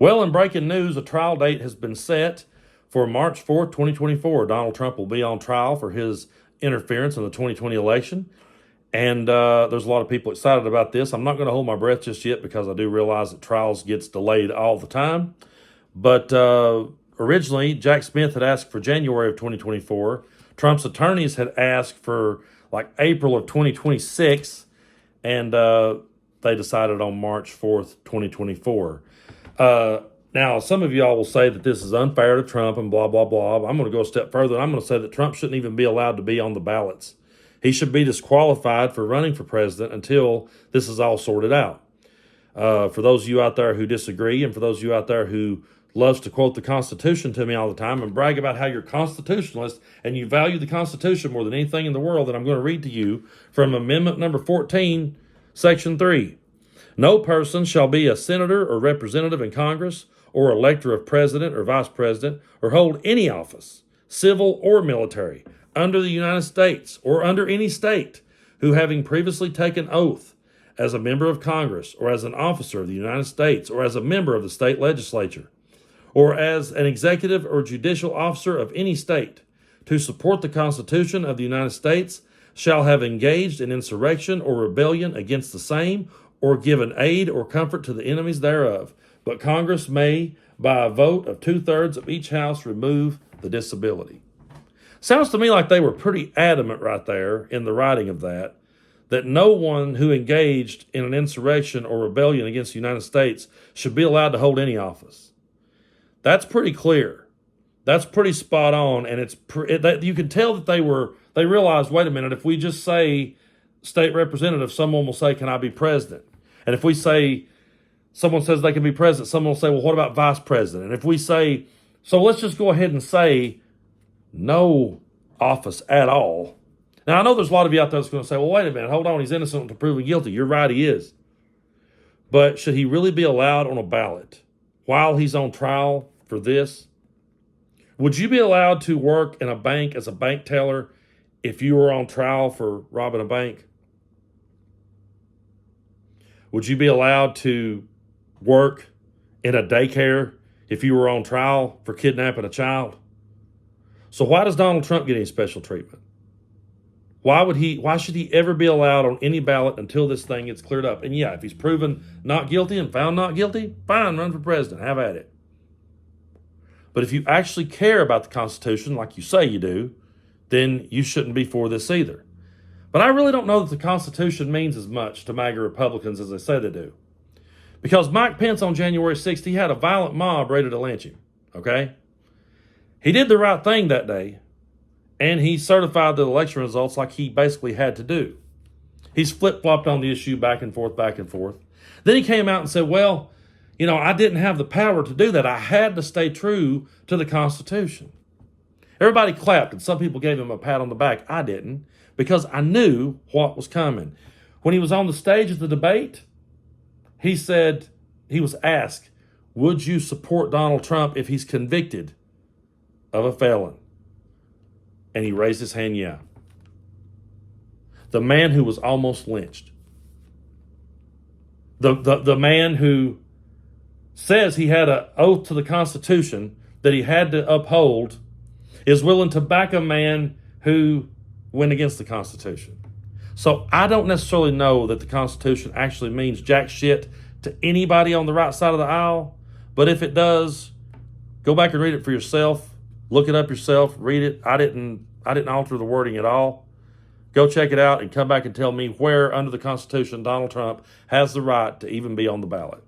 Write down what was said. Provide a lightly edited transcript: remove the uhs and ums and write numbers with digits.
Well, in breaking news, a trial date has been set for March 4th, 2024. Donald Trump will be on trial for his interference in the 2020 election. And there's a lot of people excited about this. I'm not going to hold my breath just yet because I do realize that trials gets delayed all the time. But originally, Jack Smith had asked for January of 2024. Trump's attorneys had asked for like April of 2026. And they decided on March 4th, 2024. Now, some of y'all will say that this is unfair to Trump and blah, blah, blah. I'm going to go a step further. I'm going to say that Trump shouldn't even be allowed to be on the ballots. He should be disqualified for running for president until this is all sorted out. For those of you out there who disagree, and for those of you out there who loves to quote the Constitution to me all the time and brag about how you're constitutionalist and you value the Constitution more than anything in the world, that I'm going to read to you from Amendment number 14, Section 3. No person shall be a senator or representative in Congress or elector of president or vice president or hold any office, civil or military, under the United States or under any state, who having previously taken oath as a member of Congress or as an officer of the United States or as a member of the state legislature or as an executive or judicial officer of any state to support the Constitution of the United States shall have engaged in insurrection or rebellion against the same or given aid or comfort to the enemies thereof. But Congress may, by a vote of 2/3 of each house, remove the disability. Sounds to me like they were pretty adamant right there in the writing of that no one who engaged in an insurrection or rebellion against the United States should be allowed to hold any office. That's pretty clear. That's pretty spot on, and you can tell that they realized, wait a minute, if we just say state representative, someone will say, can I be president? And if we say, someone says they can be president, someone will say, well, what about vice president? And if we say, so let's just go ahead and say no office at all. Now, I know there's a lot of you out there that's going to say, well, wait a minute, hold on, he's innocent until proven guilty. You're right, he is. But should he really be allowed on a ballot while he's on trial for this? Would you be allowed to work in a bank as a bank teller if you were on trial for robbing a bank? Would you be allowed to work in a daycare if you were on trial for kidnapping a child? So why does Donald Trump get any special treatment? Why should he ever be allowed on any ballot until this thing gets cleared up? And yeah, if he's proven not guilty and found not guilty, fine, run for president, have at it. But if you actually care about the Constitution like you say you do, then you shouldn't be for this either. But I really don't know that the Constitution means as much to MAGA Republicans as they say they do. Because Mike Pence on January 6th, he had a violent mob ready to lynch him, okay? He did the right thing that day, and he certified the election results like he basically had to do. He's flip-flopped on the issue back and forth, back and forth. Then he came out and said, well, you know, I didn't have the power to do that. I had to stay true to the Constitution. Everybody clapped, and some people gave him a pat on the back. I didn't, because I knew what was coming. When he was on the stage of the debate, he said, he was asked, would you support Donald Trump if he's convicted of a felon? And he raised his hand, yeah. The man who was almost lynched. The man who says he had an oath to the Constitution that he had to uphold is willing to back a man who went against the Constitution. So I don't necessarily know that the Constitution actually means jack shit to anybody on the right side of the aisle. But if it does, go back and read it for yourself. Look it up yourself. Read it. I didn't alter the wording at all. Go check it out and come back and tell me where under the Constitution Donald Trump has the right to even be on the ballot.